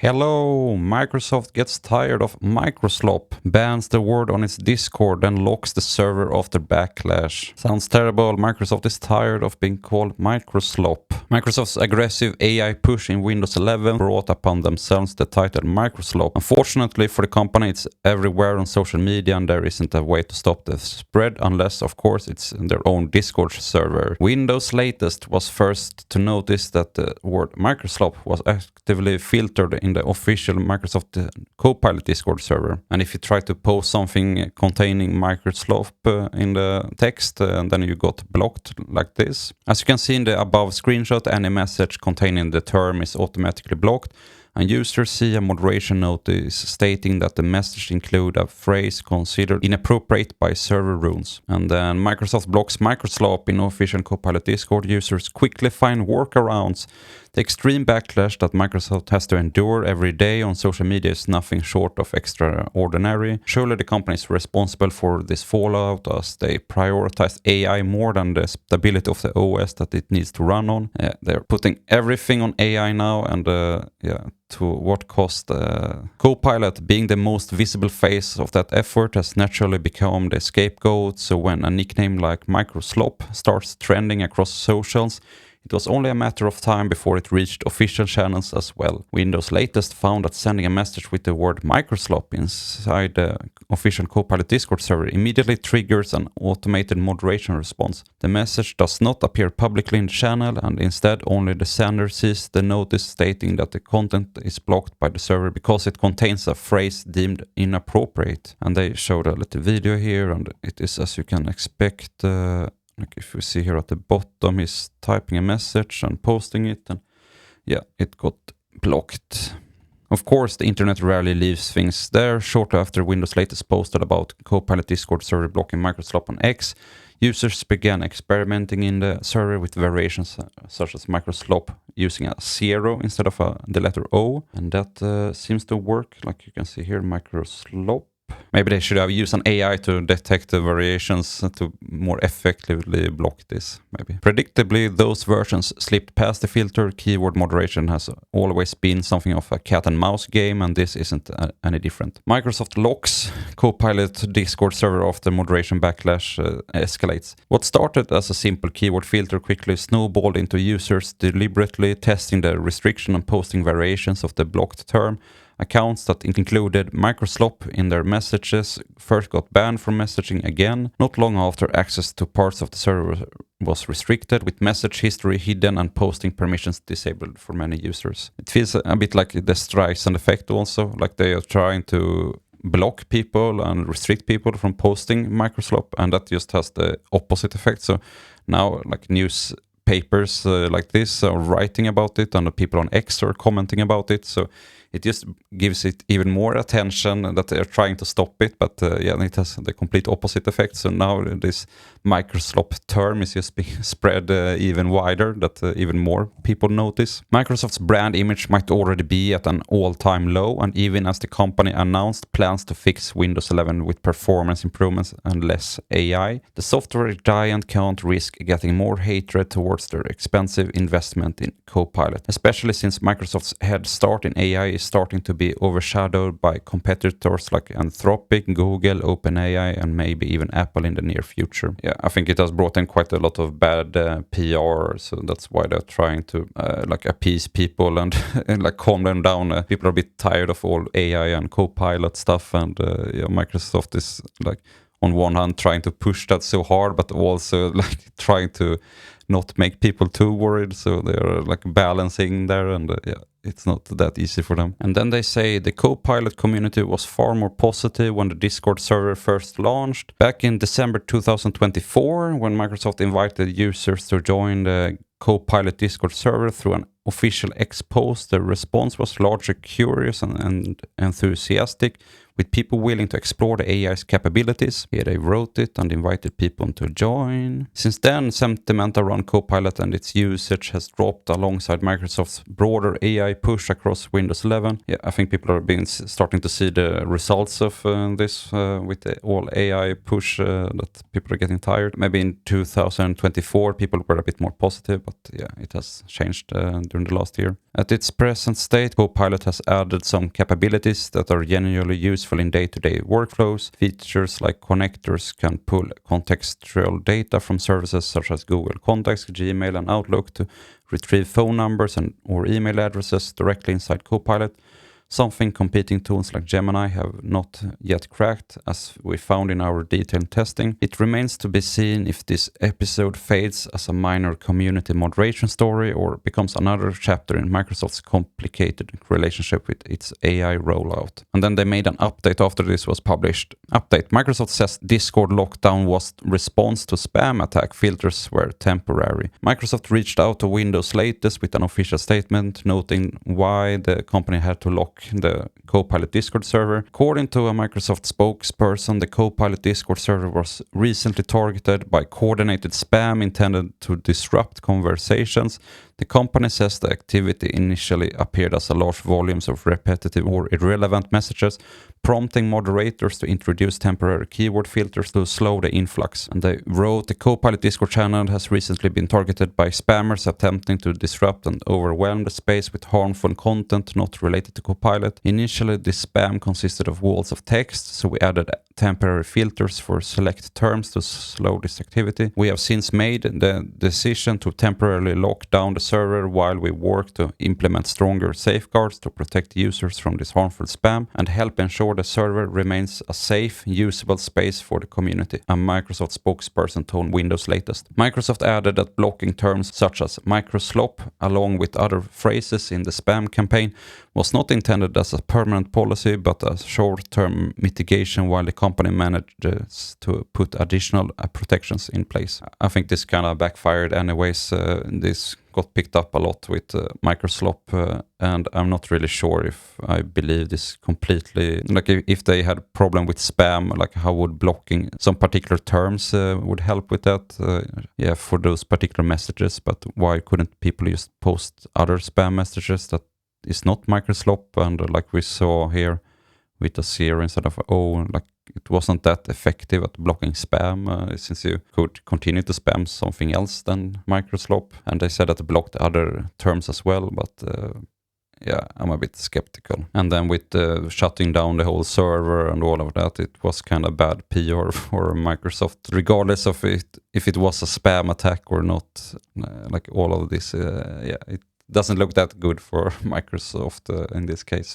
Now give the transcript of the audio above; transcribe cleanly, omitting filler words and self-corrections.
Hello, Microsoft gets tired of Microslop, bans the word on its Discord, and locks the server after backlash. Sounds terrible. Microsoft is tired of being called Microslop. Microsoft's aggressive AI push in Windows 11 brought upon themselves the title Microslop. Unfortunately for the company, it's everywhere on social media and there isn't a way to stop the spread unless, of course, it's in their own Discord server. Windows latest was first to notice that the word Microslop was actively filtered in the official Microsoft Copilot Discord server. And if you try to post something containing Microslop in the text, then you got blocked like this. As you can see in the above screenshot, any message containing the term is automatically blocked, and users see a moderation notice stating that the message include a phrase considered inappropriate by server rules. And then Microsoft blocks Microslop in official Copilot Discord. Users quickly find workarounds. The extreme backlash that Microsoft has to endure every day on social media is nothing short of extraordinary. Surely the company is responsible for this fallout as they prioritize AI more than the stability of the OS that it needs to run on. They're putting everything on AI now, and to what cost? Copilot, being the most visible face of that effort, has naturally become the scapegoat. So when a nickname like Microslop starts trending across socials, it was only a matter of time before it reached official channels as well. Windows latest found that sending a message with the word Microslop inside the official Copilot Discord server immediately triggers an automated moderation response. The message does not appear publicly in the channel, and instead only the sender sees the notice stating that the content is blocked by the server because it contains a phrase deemed inappropriate. And they showed a little video here, and it is, as you can expect, like if you see here at the bottom, he's typing a message and posting it, and yeah, it got blocked. Of course, the internet rarely leaves things there. Shortly after Windows latest posted about Copilot Discord server blocking Microslop on X, users began experimenting in the server with variations such as Microslop using a 0 instead of the letter O, and that seems to work, like you can see here, Microslop. Maybe they should have used an AI to detect the variations to more effectively block this, maybe. Predictably, those versions slipped past the filter. Keyword moderation has always been something of a cat and mouse game, and this isn't any different. Microsoft locks Copilot Discord server after moderation backlash escalates. What started as a simple keyword filter quickly snowballed into users deliberately testing the restriction and posting variations of the blocked term. Accounts that included Microslop in their messages first got banned from messaging again. Not long after, access to parts of the server was restricted, with message history hidden and posting permissions disabled for many users. It feels a bit like the Streisand effect also, like they are trying to block people and restrict people from posting Microslop, and that just has the opposite effect. So now, like newspapers like this are writing about it, and the people on X are commenting about it, so it just gives it even more attention that they're trying to stop it, but yeah, it has the complete opposite effect. So now this Microslop term is just being spread even wider, that even more people notice. Microsoft's brand image might already be at an all-time low, and even as the company announced plans to fix Windows 11 with performance improvements and less AI, the software giant can't risk getting more hatred towards their expensive investment in Copilot, especially since Microsoft's head start in AI is starting to be overshadowed by competitors like Anthropic, Google, OpenAI, and maybe even Apple in the near future. Yeah, I think it has brought in quite a lot of bad PR, so that's why they're trying to like appease people and, and like calm them down. People are a bit tired of all AI and Copilot stuff, and yeah, Microsoft is like on one hand trying to push that so hard, but also like trying to not make people too worried, so they're like balancing there, and yeah, it's not that easy for them. And then they say the Copilot community was far more positive when the Discord server first launched. Back in December 2024, when Microsoft invited users to join the Copilot Discord server through an official X post, the response was largely curious and enthusiastic, with people willing to explore the AI's capabilities. Here they wrote it and invited people to join. Since then, sentiment around Copilot and its usage has dropped alongside Microsoft's broader AI push across Windows 11. Yeah, I think people are starting to see the results of this with the all AI push, that people are getting tired. Maybe in 2024 people were a bit more positive, but yeah, it has changed during the last year. At its present state, Copilot has added some capabilities that are genuinely useful in day-to-day workflows. Features like connectors can pull contextual data from services such as Google Contacts, Gmail, and Outlook to retrieve phone numbers or email addresses directly inside Copilot. Something competing tools like Gemini have not yet cracked, as we found in our detailed testing. It remains to be seen if this episode fades as a minor community moderation story or becomes another chapter in Microsoft's complicated relationship with its AI rollout. And then they made an update after this was published. Update: Microsoft says Discord lockdown was response to spam attack. Filters were temporary. Microsoft reached out to Windows latest with an official statement noting why the company had to lock the Copilot Discord server. According to a Microsoft spokesperson, the Copilot Discord server was recently targeted by coordinated spam intended to disrupt conversations. The company says the activity initially appeared as large volumes of repetitive or irrelevant messages, prompting moderators to introduce temporary keyword filters to slow the influx. And they wrote, the Copilot Discord channel has recently been targeted by spammers attempting to disrupt and overwhelm the space with harmful content not related to Copilot. Initially, this spam consisted of walls of text, so we added temporary filters for select terms to slow this activity. We have since made the decision to temporarily lock down the server while we work to implement stronger safeguards to protect users from this harmful spam and help ensure the server remains a safe, usable space for the community, a Microsoft spokesperson told Windows latest. Microsoft added that blocking terms such as Microslop, along with other phrases in the spam campaign, was not intended as a permanent policy but a short-term mitigation while the company manages to put additional protections in place. I think this kind of backfired anyways. This got picked up a lot with Microslop, and I'm not really sure if I believe this completely. Like if they had a problem with spam, like how would blocking some particular terms would help with that? Yeah, for those particular messages, but why couldn't people just post other spam messages that is not Microslop? And like we saw here with the zero instead of O, like it wasn't that effective at blocking spam since you could continue to spam something else than Microslop. And they said that it blocked other terms as well, but yeah, I'm a bit skeptical. And then with shutting down the whole server and all of that, it was kind of bad PR for Microsoft, regardless of if it was a spam attack or not. Like all of this, yeah, it doesn't look that good for Microsoft in this case.